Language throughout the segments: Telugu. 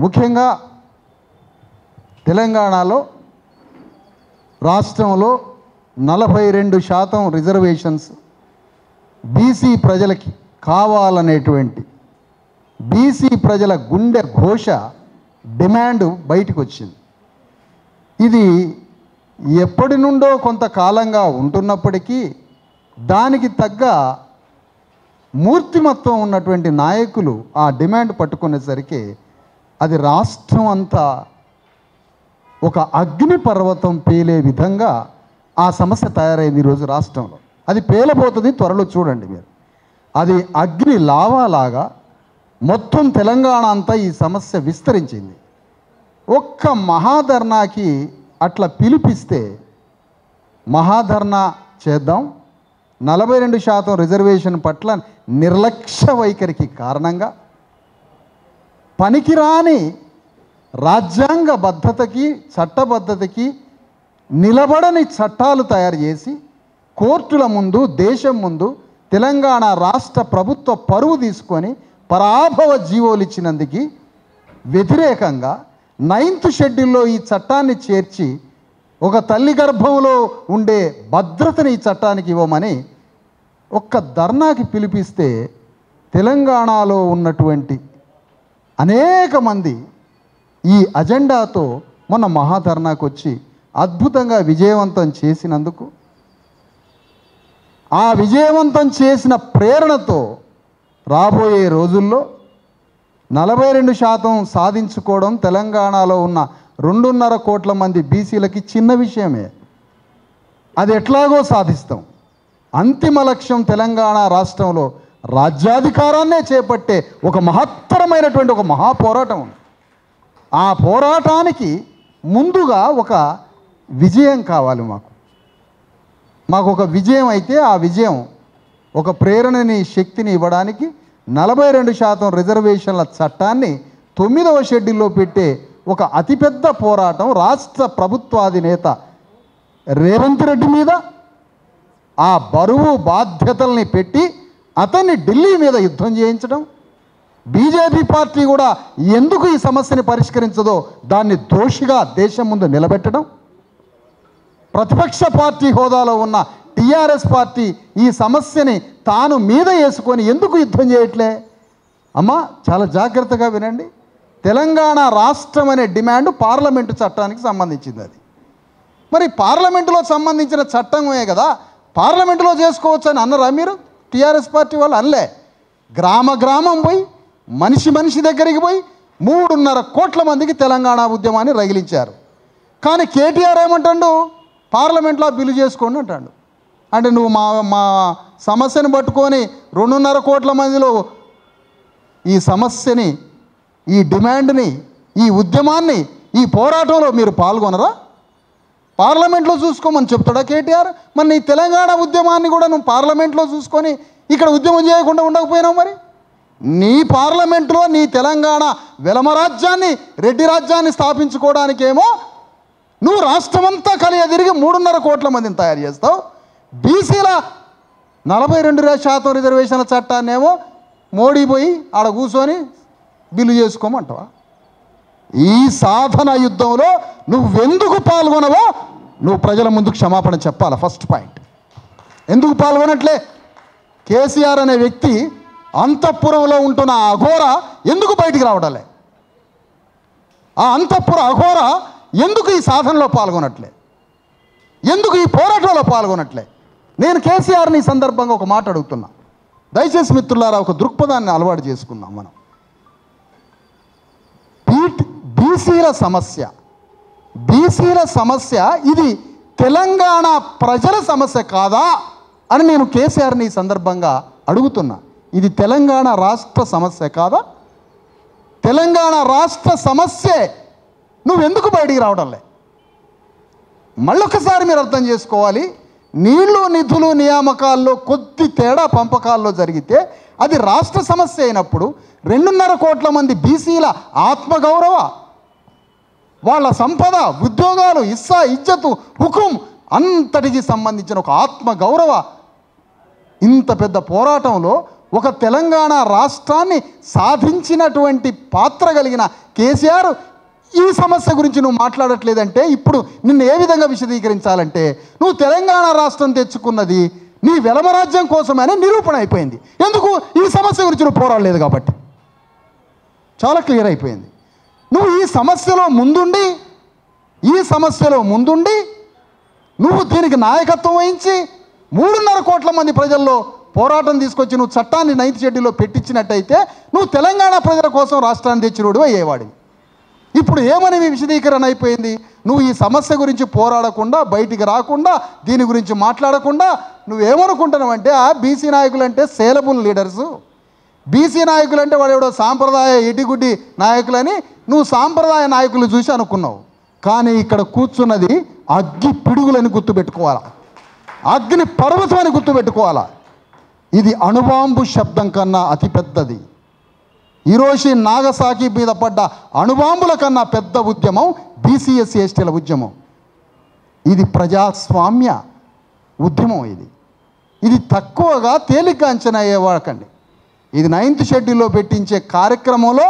ముఖ్యంగా తెలంగాణలో రాష్ట్రంలో 42% రిజర్వేషన్స్ బీసీ ప్రజలకి కావాలనేటువంటి బీసీ ప్రజల గుండె ఘోష డిమాండ్ బయటకు వచ్చింది. ఇది ఎప్పటి నుండో కొంతకాలంగా ఉంటున్నప్పటికీ దానికి తగ్గ మూర్తిమత్వం ఉన్నటువంటి నాయకులు ఆ డిమాండ్ పట్టుకునేసరికి అది రాష్ట్రం అంతా ఒక అగ్ని పర్వతం పేలే విధంగా ఆ సమస్య తయారైంది ఈరోజు రాష్ట్రంలో. అది పేలబోతుంది, త్వరలో చూడండి మీరు. అది అగ్ని లావాలాగా మొత్తం తెలంగాణ అంతా ఈ సమస్య విస్తరించింది. ఒక్క మహాధర్నాకి అట్లా పిలిపిస్తే మహాధర్నా చేద్దాం, 42% రిజర్వేషన్ పట్ల నిర్లక్ష్య వైఖరికి కారణంగా పనికిరాని రాజ్యాంగ బద్ధతకి చట్టబద్ధతకి నిలబడని చట్టాలు తయారు చేసి కోర్టుల ముందు దేశం ముందు తెలంగాణ రాష్ట్ర ప్రభుత్వ పరువు తీసుకొని పరాభవ జీవోలు ఇచ్చినందుకు వ్యతిరేకంగా 9th షెడ్యూల్లో ఈ చట్టాన్ని చేర్చి ఒక తల్లి గర్భంలో ఉండే భద్రతని ఈ చట్టానికి ఇవ్వమని ఒక్క ధర్నాకి పిలిపిస్తే తెలంగాణలో ఉన్నటువంటి అనేక మంది ఈ అజెండాతో మొన్న మహాధర్నాకు వచ్చి అద్భుతంగా విజయవంతం చేసినందుకు, ఆ విజయవంతం చేసిన ప్రేరణతో రాబోయే రోజుల్లో 42% సాధించుకోవడం తెలంగాణలో ఉన్న 2.5 కోట్ల మంది బీసీలకి చిన్న విషయమే. అది ఎట్లాగో సాధిస్తాం. అంతిమ లక్ష్యం తెలంగాణ రాష్ట్రంలో రాజ్యాధికారాన్నే చేపట్టే ఒక మహత్తరమైనటువంటి ఒక మహాపోరాటం ఉంది. ఆ పోరాటానికి ముందుగా ఒక విజయం కావాలి. మాకు ఒక విజయం అయితే ఆ విజయం ఒక ప్రేరణని శక్తిని ఇవ్వడానికి 42% రిజర్వేషన్ల చట్టాన్ని 9వ షెడ్యూల్లో పెట్టే ఒక అతిపెద్ద పోరాటం రాష్ట్ర ప్రభుత్వాధినేత రేవంత్ రెడ్డి మీద ఆ బరువు బాధ్యతల్ని పెట్టి అతన్ని ఢిల్లీ మీద యుద్ధం చేయించడం, బీజేపీ పార్టీ కూడా ఎందుకు ఈ సమస్యని పరిష్కరించదో దాన్ని దోషిగా దేశం ముందు నిలబెట్టడం, ప్రతిపక్ష పార్టీ హోదాలో ఉన్న టీఆర్ఎస్ పార్టీ ఈ సమస్యని తాను మీద వేసుకొని ఎందుకు యుద్ధం చేయట్లే? అమ్మా చాలా జాగ్రత్తగా వినండి. తెలంగాణ రాష్ట్రం అనే డిమాండ్ పార్లమెంటు చట్టానికి సంబంధించింది. అది మరి పార్లమెంటులో సంబంధించిన చట్టమే కదా, పార్లమెంటులో చేసుకోవచ్చు అని అన్నారా మీరు? టీఆర్ఎస్ పార్టీ వాళ్ళు అనలే. గ్రామ గ్రామం పోయి మనిషి దగ్గరికి పోయి 3.5 కోట్ల మందికి తెలంగాణ ఉద్యమాన్ని రగిలించారు. కానీ కేటీఆర్ ఏమంటాడు? పార్లమెంట్లో బిల్లు చేసుకోండి అంటాడు. అంటే నువ్వు మా సమస్యను పట్టుకొని 2.5 కోట్ల మందిలో ఈ సమస్యని, ఈ డిమాండ్ని, ఈ ఉద్యమాన్ని, ఈ పోరాటంలో మీరు పాల్గొనరా? పార్లమెంట్లో చూసుకోమని చెప్తాడా కేటీఆర్? మరి నీ తెలంగాణ ఉద్యమాన్ని కూడా నువ్వు పార్లమెంట్లో చూసుకొని ఇక్కడ ఉద్యమం చేయకుండా ఉండకపోయినావు. మరి నీ పార్లమెంట్లో నీ తెలంగాణ వెలమరాజ్యాన్ని, రెడ్డి రాజ్యాన్ని స్థాపించుకోవడానికేమో నువ్వు రాష్ట్రమంతా కలియ తిరిగి 3.5 కోట్ల మందిని తయారు చేస్తావు. బీసీల 42% రిజర్వేషన్ల చట్టాన్నేమో మోడీ పోయి ఆడ కూర్చొని బిల్లు చేసుకోమంటావా? ఈ సాధన యుద్ధంలో నువ్వెందుకు పాల్గొనవో నువ్వు ప్రజల ముందు క్షమాపణ చెప్పాలి. First point. ఎందుకు పాల్గొనట్లే? కేసీఆర్ అనే వ్యక్తి అంతఃపురంలో ఉంటున్న ఆ అఘోర ఎందుకు బయటికి రావడాలే? ఆ అంతఃపుర అఘోర ఎందుకు ఈ సాధనలో పాల్గొనట్లే? ఎందుకు ఈ పోరాటంలో పాల్గొనట్లే? నేను కేసీఆర్ని ఈ సందర్భంగా ఒక మాట అడుగుతున్నా. దయచేసి మిత్రులారా ఒక దృక్పథాన్ని అలవాటు చేసుకుందాం మనం. బీసీల సమస్య ఇది తెలంగాణ ప్రజల సమస్య కాదా అని నేను కేసీఆర్ని ఈ సందర్భంగా అడుగుతున్నా. ఇది తెలంగాణ రాష్ట్ర సమస్య కాదా? తెలంగాణ రాష్ట్ర సమస్యే నువ్వెందుకు బయటికి రావడంలే? మళ్ళొకసారి మీరు అర్థం చేసుకోవాలి. నీళ్లు నిధులు నియామకాల్లో కొద్ది తేడా పంపకాల్లో జరిగితే అది రాష్ట్ర సమస్య అయినప్పుడు 2.5 కోట్ల మంది బీసీల ఆత్మగౌరవ, వాళ్ళ సంపద, ఉద్యోగాలు, ఇజ్జతు, హుకుం అంతటికి సంబంధించిన ఒక ఆత్మగౌరవ ఇంత పెద్ద పోరాటంలో ఒక తెలంగాణ రాష్ట్రాన్ని సాధించినటువంటి పాత్ర కలిగిన కేసీఆర్ ఈ సమస్య గురించి నువ్వు మాట్లాడట్లేదంటే ఇప్పుడు నిన్ను ఏ విధంగా విశదీకరించాలంటే నువ్వు తెలంగాణ రాష్ట్రం తెచ్చుకున్నది నీ వెలమరాజ్యం కోసమని నిరూపణ అయిపోయింది. ఎందుకు? ఈ సమస్య గురించి నువ్వు పోరాడలేదు కాబట్టి. చాలా క్లియర్ అయిపోయింది. నువ్వు ఈ సమస్యలో ముందుండి నువ్వు దీనికి నాయకత్వం వహించి 3.5 కోట్ల మంది ప్రజల్లో పోరాటం తీసుకొచ్చి నువ్వు చట్టాన్ని 9th షెడ్యూల్లో పెట్టించినట్టయితే నువ్వు తెలంగాణ ప్రజల కోసం రాష్ట్రాన్ని తెచ్చినోడు అయ్యేవాడివి. ఇప్పుడు ఏమని విశదీకరణ అయిపోయింది? నువ్వు ఈ సమస్య గురించి పోరాడకుండా, బయటికి రాకుండా, దీని గురించి మాట్లాడకుండా నువ్వేమనుకుంటున్నావంటే ఆ బీసీ నాయకులు అంటే సేలబుల్ లీడర్సు, బీసీ నాయకులు అంటే వాడు ఎవడో సాంప్రదాయ ఇటిగుడ్డి నాయకులని నువ్వు సాంప్రదాయ నాయకులు చూసి అనుకున్నావు. కానీ ఇక్కడ కూర్చున్నది అగ్గి పిడుగులని గుర్తుపెట్టుకోవాలా, అగ్ని పర్వతం అని గుర్తుపెట్టుకోవాలా. ఇది అణుబాంబు శబ్దం కన్నా అతిపెద్దది. హిరోషి నాగసాకి మీద పడ్డ అణుబాంబుల కన్నా పెద్ద ఉద్యమం బీసీఎస్సీ ఎస్టీల ఉద్యమం. ఇది ప్రజాస్వామ్య ఉద్యమం. ఇది తక్కువగా తేలిగ్గా అంచనా వేయకండి. ఇది 9th షెడ్యూల్లో పెట్టించే కార్యక్రమంలో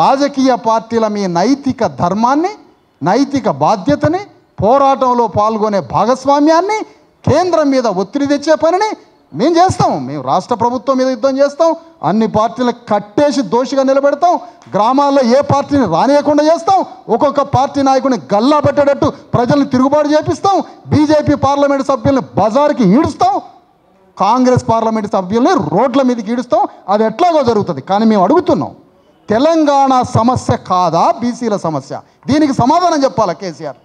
రాజకీయ పార్టీల మీ నైతిక ధర్మాన్ని, నైతిక బాధ్యతని, పోరాటంలో పాల్గొనే భాగస్వామ్యాన్ని, కేంద్రం మీద ఒత్తిడి తెచ్చే పనిని మేము చేస్తాం. మేము రాష్ట్ర ప్రభుత్వం మీద యుద్ధం చేస్తాం, అన్ని పార్టీలకు కట్టేసి దోషిగా నిలబెడతాం, గ్రామాల్లో ఏ పార్టీని రానియకుండా చేస్తాం, ఒక్కొక్క పార్టీ నాయకుడిని గల్లా పెట్టేటట్టు ప్రజల్ని తిరుగుబాటు చేపిస్తాం, బీజేపీ పార్లమెంటు సభ్యుల్ని బజార్కి ఈడుస్తాం, కాంగ్రెస్ పార్లమెంటు సభ్యుల్ని రోడ్ల మీదకి ఈడుస్తాం. అది ఎట్లాగో జరుగుతుంది. కానీ మేము అడుగుతున్నాం, తెలంగాణ సమస్య కాదా బీసీల సమస్య? దీనికి సమాధానం చెప్పాలా కేసీఆర్?